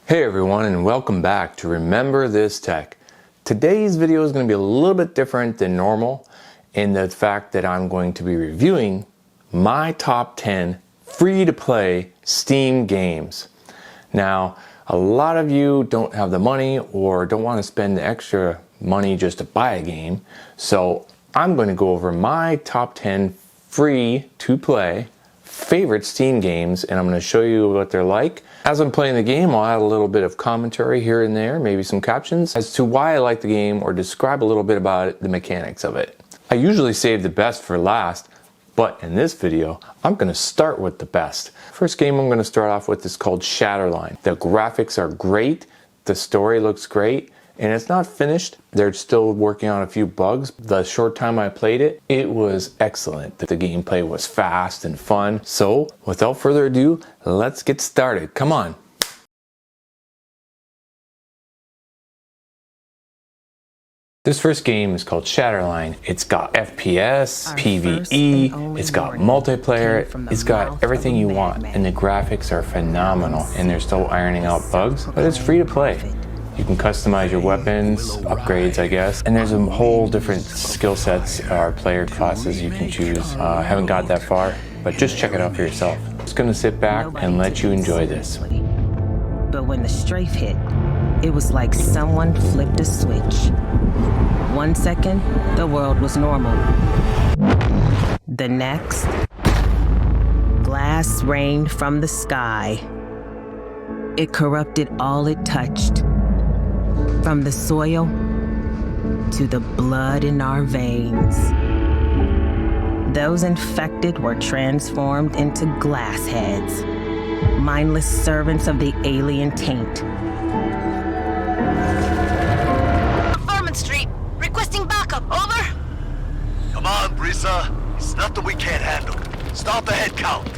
Hey everyone, and welcome back to Remember This Tech. Today's video is going to be a little bit different than normal in the fact that I'm going to be reviewing my top 10 free-to-play Steam games. Now, a lot of you don't have the money or don't want to spend the extra money just to buy a game, so I'm going to go over my top 10 free-to-play favorite Steam games, and I'm going to show you what they're like. As I'm playing the game, I'll add a little bit of commentary here and there, maybe some captions, as to why I like the game or describe a little bit about it, the mechanics of it. I usually save the best for last, but in this video, I'm going to start with the best. First game I'm going to start off with is called Shatterline. The graphics are great, the story looks great, and it's not finished. They're still working on a few bugs. The short time I played it, it was excellent. The gameplay was fast and fun. So without further ado, let's get started. Come on. This first game is called Shatterline. It's got FPS, PvE, it's got multiplayer, it's got everything you want, and the graphics are phenomenal, and they're still ironing out bugs, but it's free to play. You can customize your weapons, upgrades I guess, and there's a whole different skill sets or player classes you can choose. I haven't got that far, but just check it out for yourself. Just gonna sit back and let you enjoy this. But when the strafe hit, it was like someone flipped a switch. 1 second, the world was normal. The next, glass rained from the sky. It corrupted all it touched. From the soil to the blood in our veins. Those infected were transformed into glass heads, mindless servants of the alien taint. Performance Street, requesting backup, over. Come on, Brisa. It's nothing we can't handle. Stop the head count.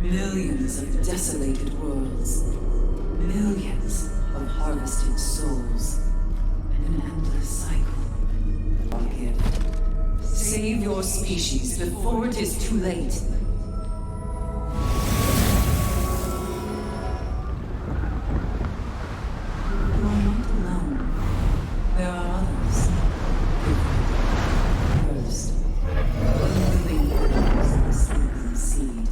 Millions of desolated worlds, millions of harvested souls, and an endless cycle. Our gift. Save your species before it is too late. You are not alone. There are others. First, living atoms in the sleeping seed.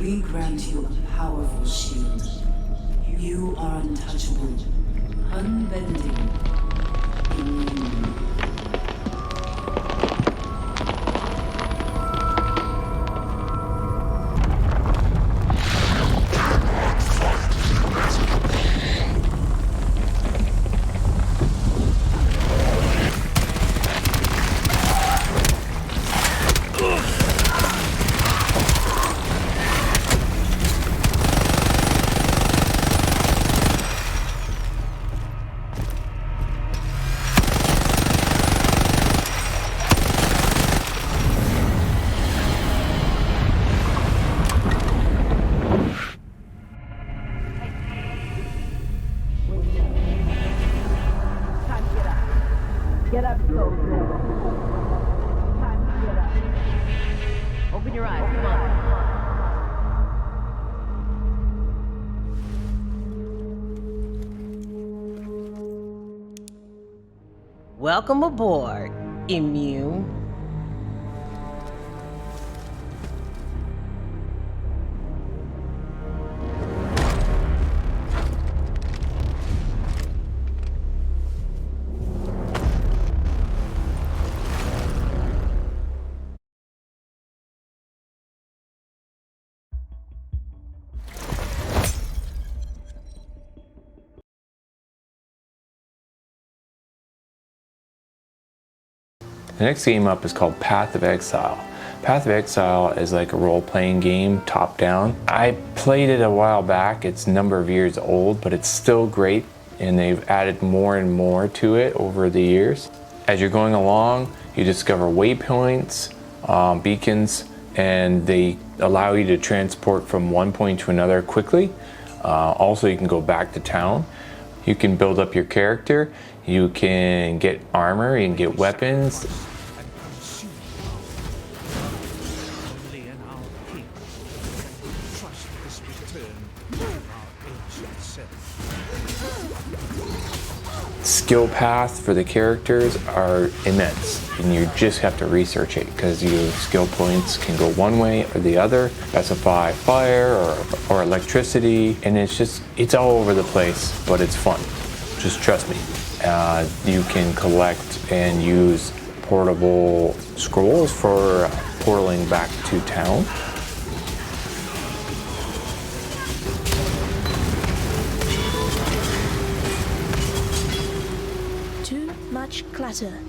We grant you a powerful shield. You are untouchable, unbending, immune. Get up, go. Time to get up. Open your eyes, come on. Welcome aboard, Immune. The next game up is called Path of Exile. Path of Exile is like a role-playing game, top-down. I played it a while back. It's a number of years old, but it's still great, and they've added more and more to it over the years. As you're going along, you discover waypoints, beacons, and they allow you to transport from one point to another quickly. Also, you can go back to town. You can build up your character. You can get armor, you can get weapons. Skill paths for the characters are immense, and you just have to research it because your skill points can go one way or the other. Specify fire or electricity, and it's all over the place, but it's fun. Just trust me. You can collect and use portable scrolls for portaling back to town. Too much clutter.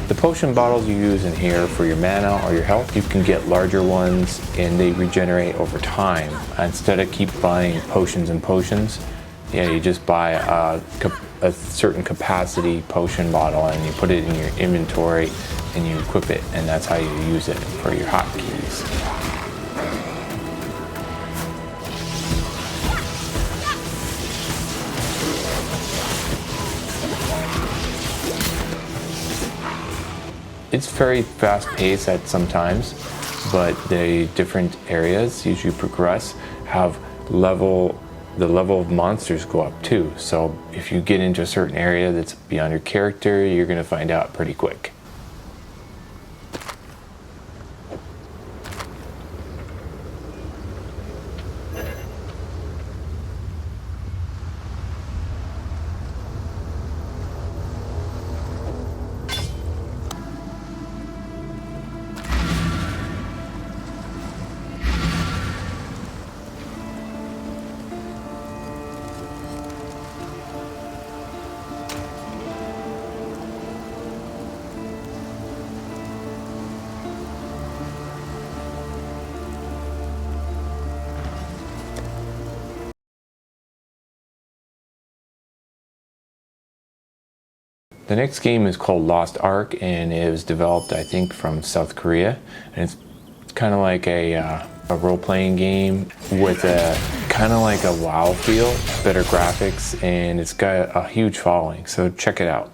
The potion bottles you use in here for your mana or your health, you can get larger ones and they regenerate over time. Instead of keep buying potions and potions, you just buy a certain capacity potion bottle and you put it in your inventory and you equip it, and that's how you use it for your hotkeys. It's very fast paced at some times, but the different areas, as you progress, have the level of monsters go up too. So if you get into a certain area that's beyond your character, you're going to find out pretty quick. The next game is called Lost Ark, and it was developed, I think, from South Korea. And it's kind of like a role-playing game with a kind of like a WoW feel, better graphics, and it's got a huge following. So check it out.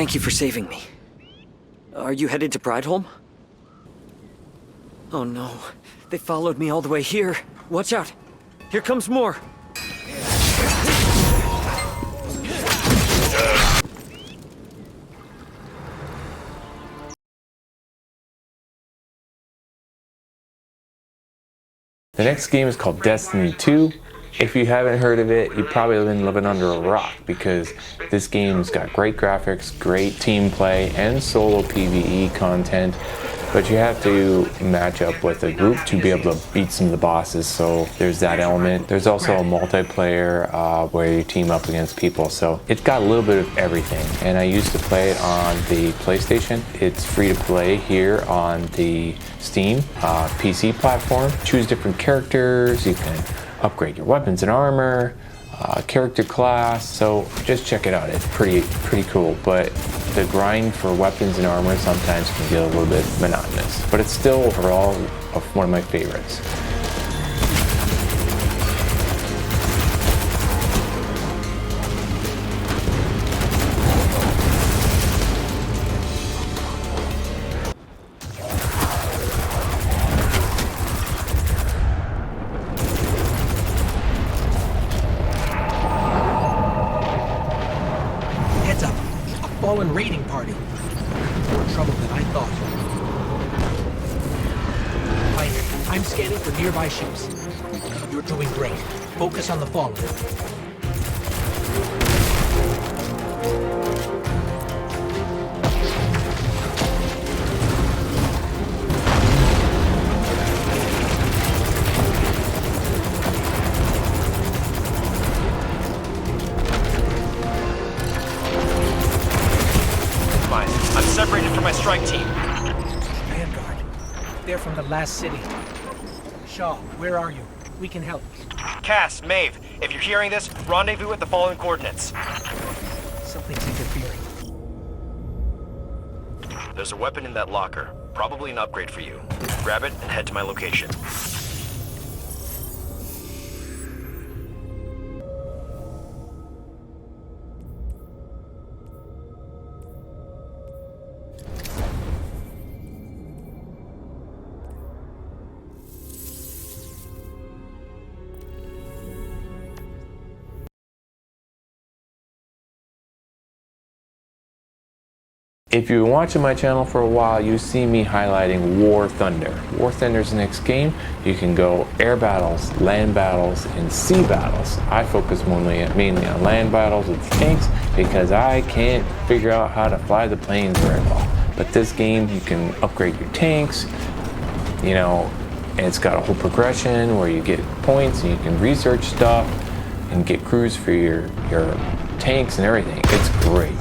Thank you for saving me. Are you headed to Brideholm? Oh no, they followed me all the way here. Watch out! Here comes more! The next game is called Destiny 2. If you haven't heard of it, you've probably been living under a rock because this game's got great graphics, great team play, and solo PvE content. But you have to match up with a group to be able to beat some of the bosses, so there's that element. There's also a multiplayer where you team up against people, so it's got a little bit of everything. And I used to play it on the PlayStation. It's free to play here on the Steam PC platform. Choose different characters, you can upgrade your weapons and armor, character class, so just check it out. It's pretty cool, but the grind for weapons and armor sometimes can get a little bit monotonous, but it's still overall one of my favorites. Heads up, a fallen raiding party. More trouble than I thought. I'm scanning for nearby ships. You're doing great. Focus on the fallen. I'm separated from my strike team. Vanguard. They're from the last city. Shaw, where are you? We can help. Cass, Maeve, if you're hearing this, rendezvous at the following coordinates. Something's interfering. There's a weapon in that locker. Probably an upgrade for you. Grab it and head to my location. If you've been watching my channel for a while, you see me highlighting War Thunder. War Thunder's the next game. You can go air battles, land battles, and sea battles. I focus mainly on land battles with tanks because I can't figure out how to fly the planes very well. But this game, you can upgrade your tanks, you know, and it's got a whole progression where you get points and you can research stuff and get crews for your tanks and everything. It's great.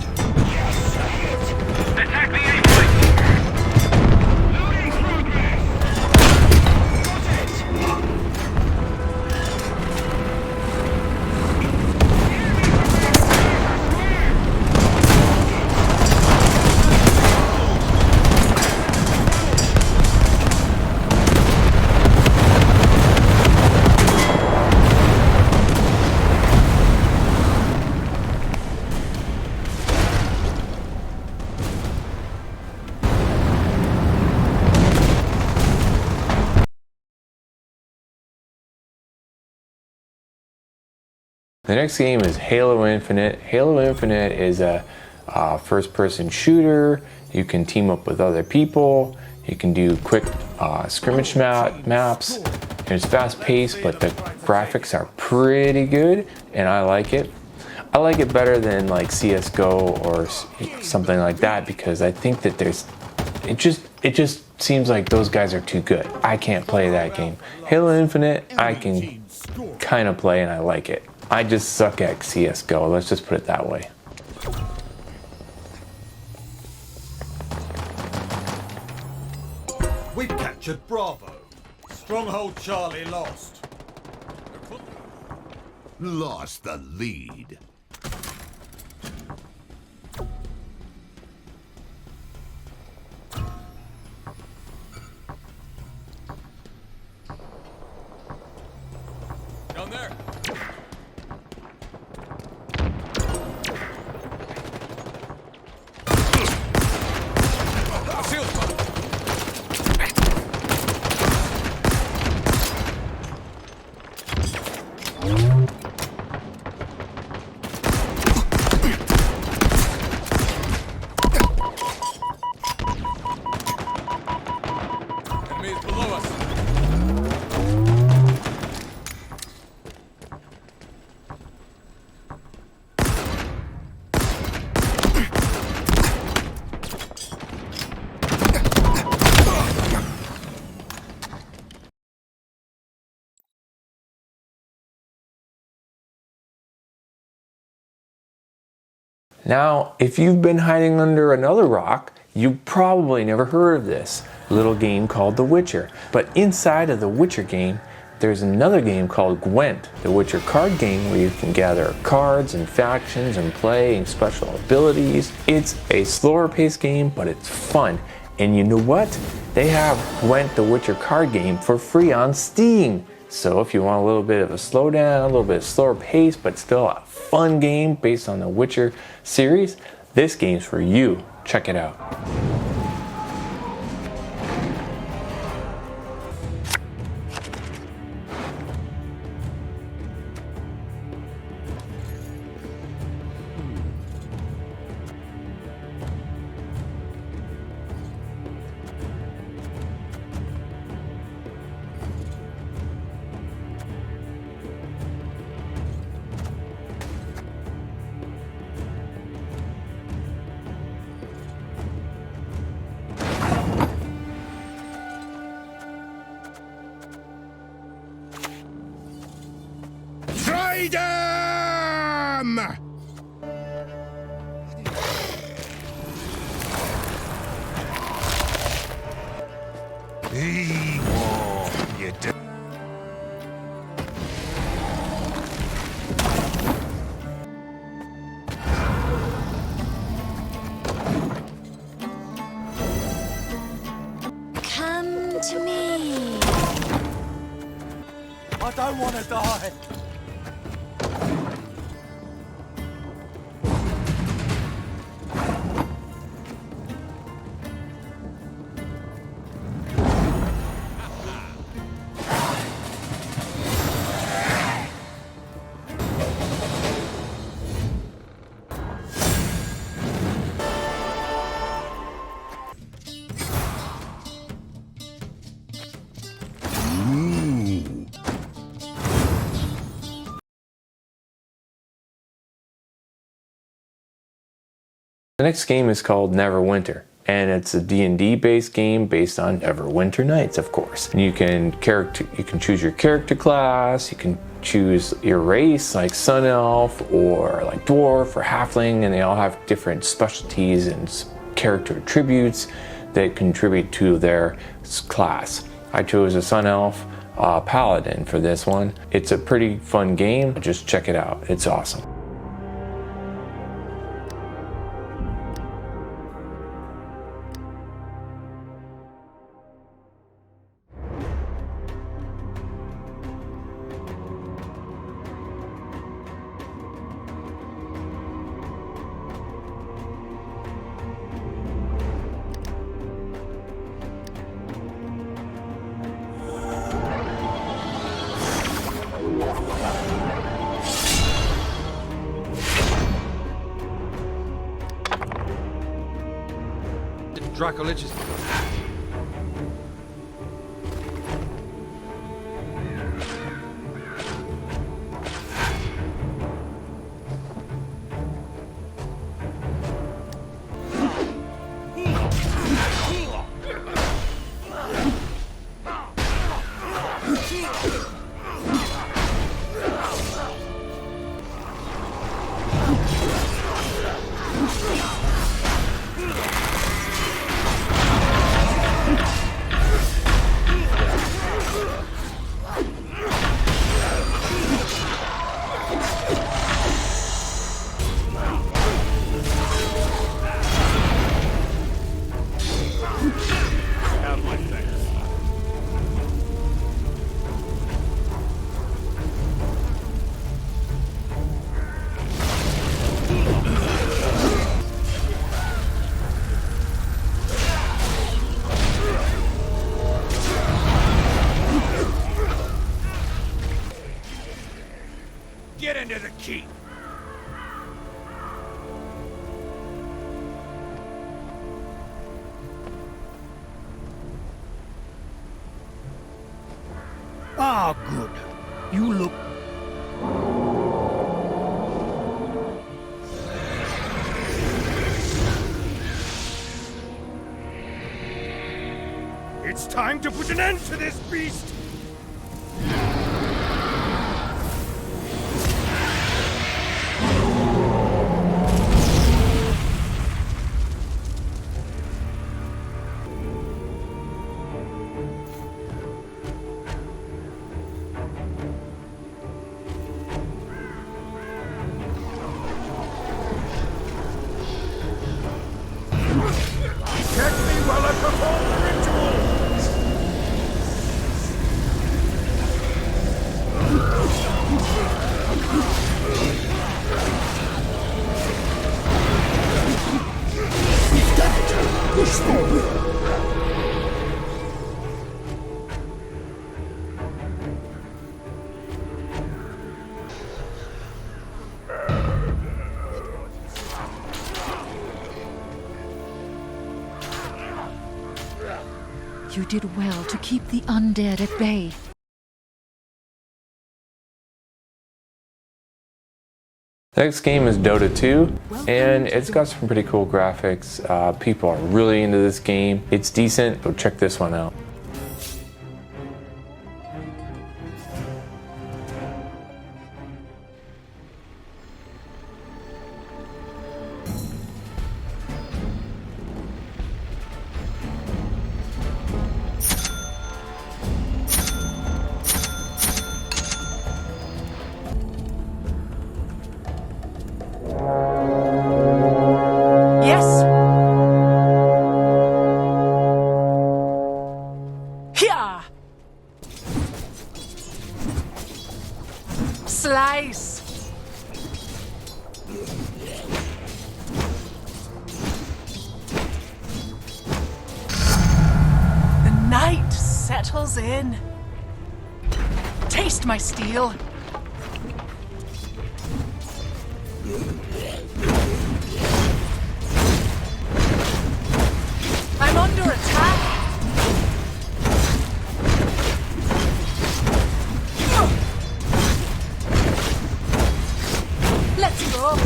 The next game is Halo Infinite. Halo Infinite is a first-person shooter. You can team up with other people. You can do quick scrimmage maps. It's fast-paced, but the graphics are pretty good, and I like it. I like it better than like CS:GO or something like that because I think that it just seems like those guys are too good. I can't play that game. Halo Infinite, I can kind of play and I like it. I just suck at CS:GO, let's just put it that way. We've captured Bravo. Stronghold Charlie lost. Lost the lead. Down there. Now, if you've been hiding under another rock, you probably never heard of this little game called The Witcher. But inside of the Witcher game, there's another game called Gwent, the Witcher card game, where you can gather cards and factions and play and special abilities. It's a slower paced game, but it's fun. And you know what? They have Gwent, the Witcher card game for free on Steam. So if you want a little bit of a slowdown, a little bit of slower pace, but still a fun game based on the Witcher series, this game's for you. Check it out. Freedom! Evil, you do. Come to me. I don't want to die. The next game is called Neverwinter, and it's a D&D based game based on Neverwinter Nights, of course. And you can choose your character class, you can choose your race like Sun Elf or like Dwarf or Halfling, and they all have different specialties and character attributes that contribute to their class. I chose a Sun Elf Paladin for this one. It's a pretty fun game. Just check it out. It's awesome. Dracolich's. Get into the keep. Ah, good. You look... It's time to put an end to this beast! You did well to keep the undead at bay. The next game is Dota 2, and it's got some pretty cool graphics. People are really into this game. It's decent, so check this one out. Yes! Here! Slice! The night settles in. Taste my steel. I'm under attack. Let's go.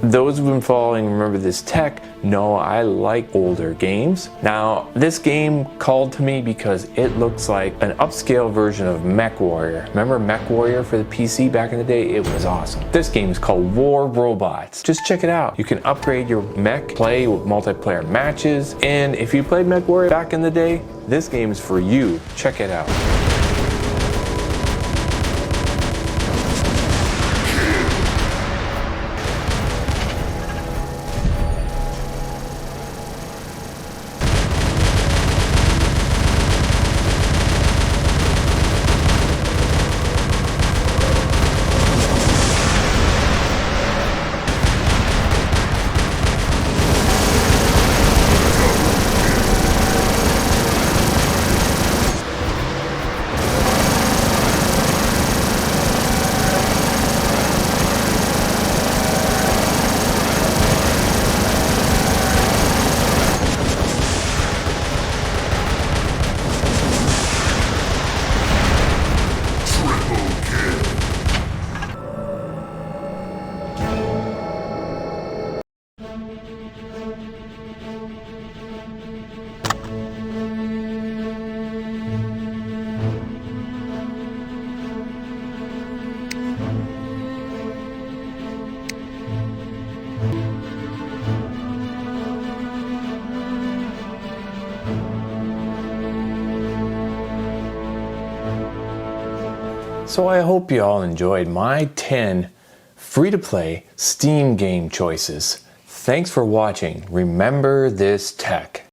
Those who've been following Remember This Tech know I like older games. Now, this game called to me because it looks like an upscale version of MechWarrior. Remember MechWarrior for the PC back in the day? It was awesome. This game is called War Robots. Just check it out. You can upgrade your mech, play with multiplayer matches, and if you played MechWarrior back in the day, this game is for you. Check it out. So I hope you all enjoyed my 10 free-to-play Steam game choices. Thanks for watching Remember This Tech.